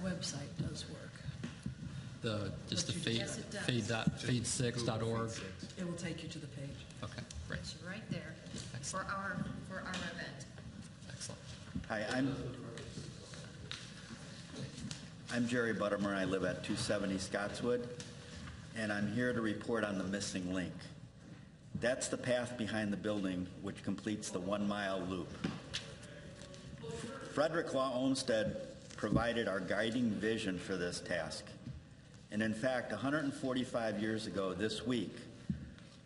website does work. Just the Yes, it does. feed6.org. It will take you to the page. Okay, great. It's right there for our event. Excellent. Hi, I'm Jerry Buttermer. I live at 270 Scottswood, and I'm here to report on the missing link. That's the path behind the building which completes the 1-mile loop. Frederick Law Olmsted provided our guiding vision for this task. And in fact, 145 years ago this week,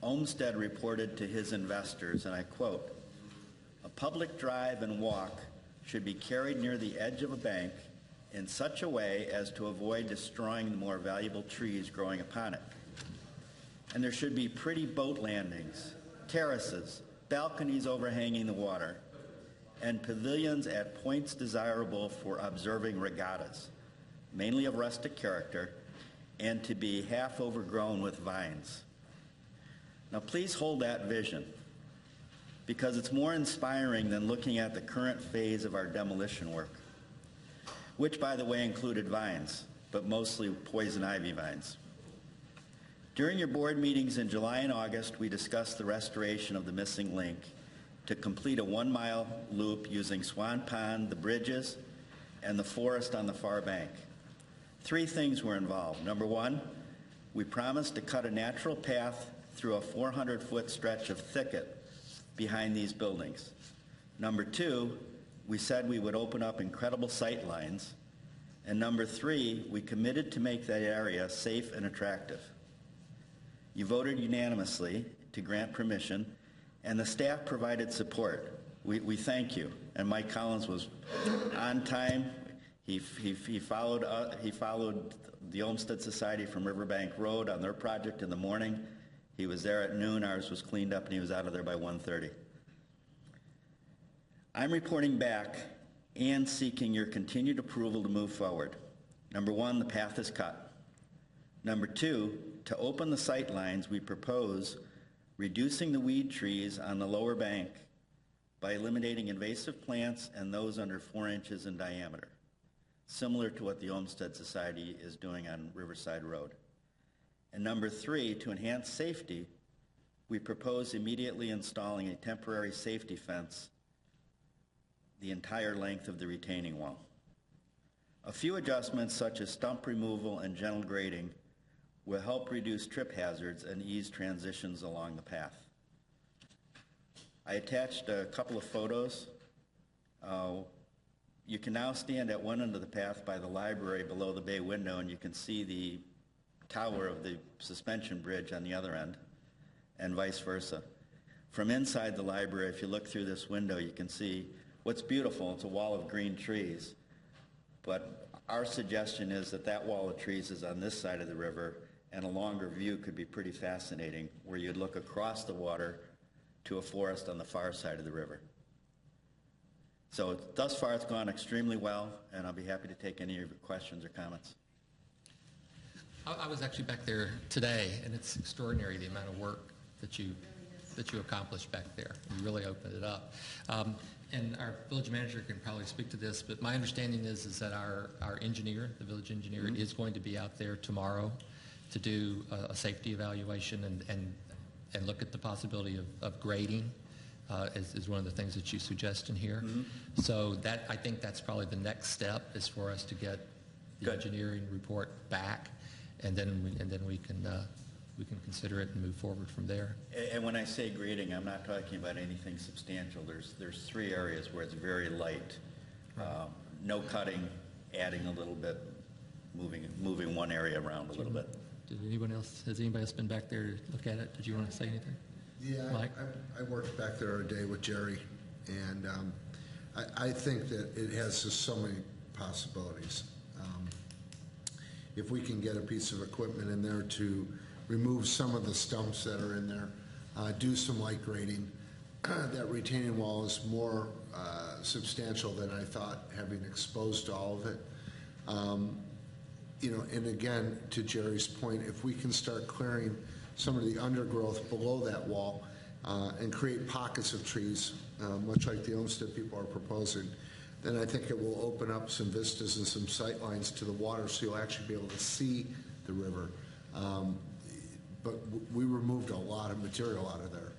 Olmsted reported to his investors, and I quote, "A public drive and walk should be carried near the edge of a bank in such a way as to avoid destroying the more valuable trees growing upon it. And there should be pretty boat landings, terraces, balconies overhanging the water, and pavilions at points desirable for observing regattas, mainly of rustic character, and to be half overgrown with vines." Now please hold that vision, because it's more inspiring than looking at the current phase of our demolition work, which, by the way, included vines, but mostly poison ivy vines. During your board meetings in July and August, we discussed the restoration of the missing link to complete a 1-mile loop using Swan Pond, the bridges, and the forest on the far bank. 3 things were involved. Number 1, we promised to cut a natural path through a 400-foot stretch of thicket behind these buildings. Number 2, we said we would open up incredible sight lines. And number 3, we committed to make that area safe and attractive. You voted unanimously to grant permission, and the staff provided support. We thank you. And Mike Collins was on time. He followed the Olmsted Society from Riverbank Road on their project in the morning. He was there at noon. Ours was cleaned up, and he was out of there by 1:30. I'm reporting back and seeking your continued approval to move forward. Number 1, the path is cut. Number 2, to open the sight lines, we propose reducing the weed trees on the lower bank by eliminating invasive plants and those under 4 inches in diameter, similar to what the Olmsted Society is doing on Riverside Road. And number 3, to enhance safety, we propose immediately installing a temporary safety fence the entire length of the retaining wall. A few adjustments, such as stump removal and gentle grading, will help reduce trip hazards and ease transitions along the path. I attached a couple of photos. You can now stand at one end of the path by the library below the bay window, and you can see the tower of the suspension bridge on the other end, and vice versa. From inside the library, if you look through this window, you can see what's beautiful. It's a wall of green trees, but our suggestion is that that wall of trees is on this side of the river, and a longer view could be pretty fascinating, where you'd look across the water to a forest on the far side of the river. So thus far it's gone extremely well, and I'll be happy to take any of your questions or comments. I was actually back there today, and it's extraordinary the amount of work that you accomplished back there. You really opened it up. And our village manager can probably speak to this, but my understanding is that our engineer, the village engineer, is going to be out there tomorrow to do a safety evaluation and look at the possibility of grading. Is one of the things that you suggest in here. So that, I think that's probably the next step, is for us to get the engineering report back, and then we can consider it and move forward from there. And when I say grading, I'm not talking about anything substantial. There's 3 areas where it's very light. No cutting, adding a little bit, moving one area around a little bit. Has anybody else been back there to look at it? Did you want to say anything? Yeah, Mike? I worked back there a day with Jerry, and I think that it has just so many possibilities. If we can get a piece of equipment in there to remove some of the stumps that are in there, do some light grading, that retaining wall is more substantial than I thought, having exposed all of it. And again, to Jerry's point, if we can start clearing some of the undergrowth below that wall and create pockets of trees, much like the Olmsted people are proposing, then I think it will open up some vistas and some sight lines to the water, so you'll actually be able to see the river. But we removed a lot of material out of there.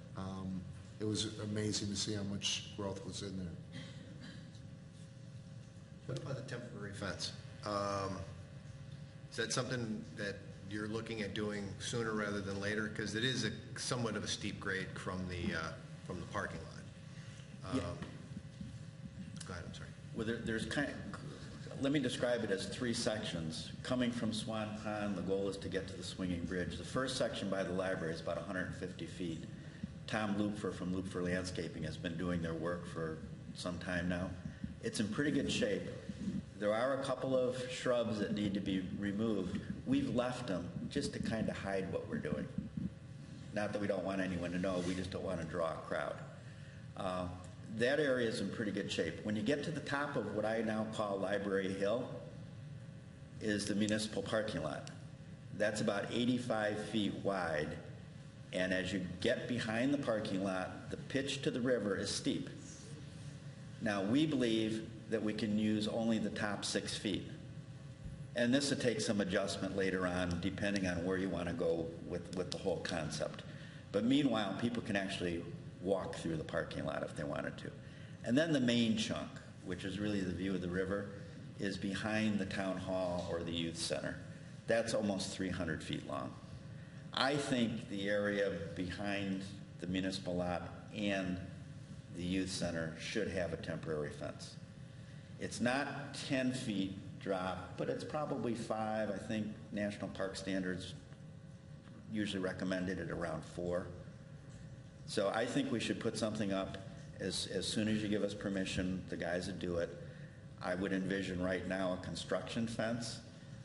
It was amazing to see how much growth was in there. What about the temporary fence? Is that something that you're looking at doing sooner rather than later? Because it is somewhat of a steep grade from the parking lot. Go ahead, I'm sorry. Well, there's let me describe it as three sections. Coming from Swan Pond, the goal is to get to the swinging bridge. The first section by the library is about 150 feet. Tom Lupfer from Lupfer Landscaping has been doing their work for some time now. It's in pretty good shape. There are a couple of shrubs that need to be removed. We've left them just to kind of hide what we're doing. Not that we don't want anyone to know, we just don't want to draw a crowd. That area is in pretty good shape. When you get to the top of what I now call Library Hill, is the municipal parking lot. That's about 85 feet wide, and as you get behind the parking lot, the pitch to the river is steep. Now, we believe that we can use only the top 6 feet. And this will take some adjustment later on, depending on where you want to go with the whole concept. But meanwhile, people can actually walk through the parking lot if they wanted to. And then the main chunk, which is really the view of the river, is behind the town hall or the youth center. That's almost 300 feet long. I think the area behind the municipal lot and the youth center should have a temporary fence. It's not 10 feet drop, but it's probably 5. I think National Park Standards usually recommended it around 4. So I think we should put something up as soon as you give us permission, the guys that do it. I would envision right now a construction fence.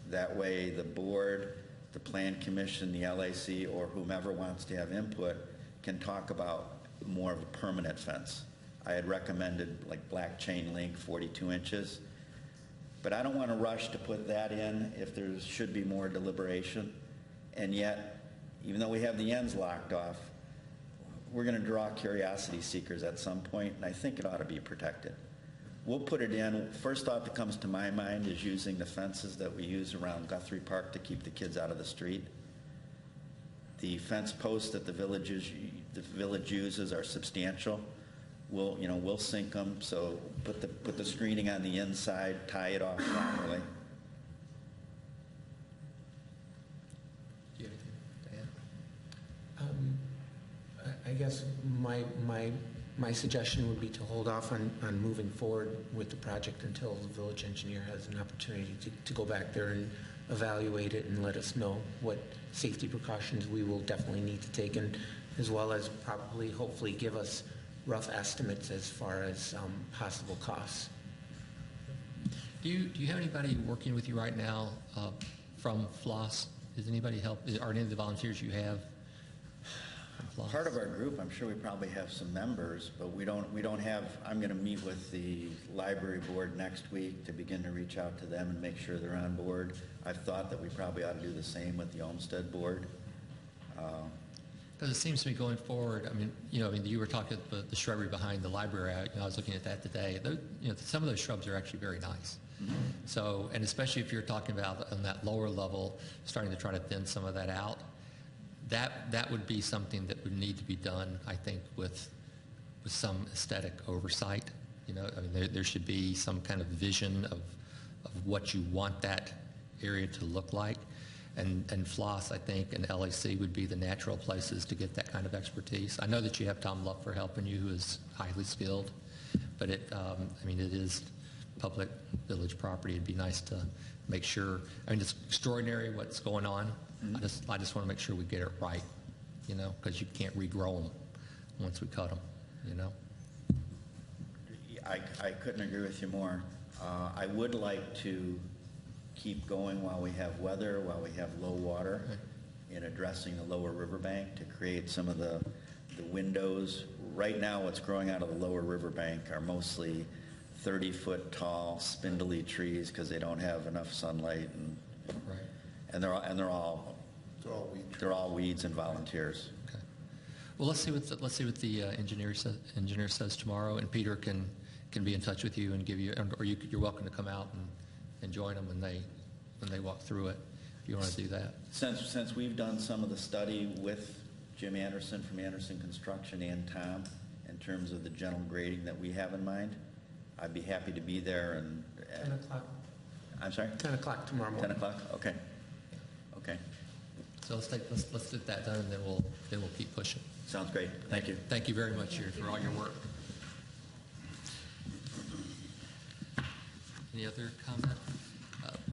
That way the board, the Plan Commission, the LAC, or whomever wants to have input can talk about more of a permanent fence. I had recommended like black chain link, 42 inches. But I don't want to rush to put that in if there should be more deliberation. And yet, even though we have the ends locked off, we're going to draw curiosity seekers at some point, and I think it ought to be protected. We'll put it in. First thought that comes to my mind is using the fences that we use around Guthrie Park to keep the kids out of the street. The fence posts that the village uses are substantial. We'll sink them, so put the screening on the inside, tie it off properly. Do you have anything to add? I guess my suggestion would be to hold off on moving forward with the project until the village engineer has an opportunity to go back there and evaluate it and let us know what safety precautions we will definitely need to take, and as well as probably hopefully give us rough estimates as far as possible costs. Do you have anybody working with you right now from FLOSS? Does anybody help? Are any of the volunteers you have from FLOSS? Part of our group, I'm sure we probably have some members, but we don't have. I'm going to meet with the library board next week to begin to reach out to them and make sure they're on board. I've thought that we probably ought to do the same with the Olmsted board. Because it seems to me going forward, you were talking about the shrubbery behind the library. I was looking at that today. Some of those shrubs are actually very nice. Mm-hmm. So, and especially if you're talking about on that lower level, starting to try to thin some of that out, that would be something that would need to be done, I think, with some aesthetic oversight. There should be some kind of vision of what you want that area to look like. And FLOSS, I think, and LAC would be the natural places to get that kind of expertise. I know that you have Tom Lupfer helping you, who is highly skilled, but it is public village property. It'd be nice to make sure. It's extraordinary what's going on. Mm-hmm. I just want to make sure we get it right, because you can't regrow them once we cut them, I couldn't agree with you more. I would like to keep going while we have weather, while we have low water, in addressing the lower riverbank to create some of the windows. Right now, what's growing out of the lower riverbank are mostly 30-foot tall, spindly trees because they don't have enough sunlight, and they're all weeds and volunteers. Okay. Well, let's see what the engineer says tomorrow, and Peter can can be in touch with you and give you, or you're welcome to come out and join them when they walk through it, if you want to do that. Since we've done some of the study with Jim Anderson from Anderson Construction and Tom in terms of the general grading that we have in mind, I'd be happy to be there and. 10 o'clock. I'm sorry? 10 o'clock tomorrow 10 morning. o'clock? Okay. Okay. So let's get that done, and then we'll keep pushing. Sounds great. Thank you. Thank you very much, Jerry, for all your work. Any other comments?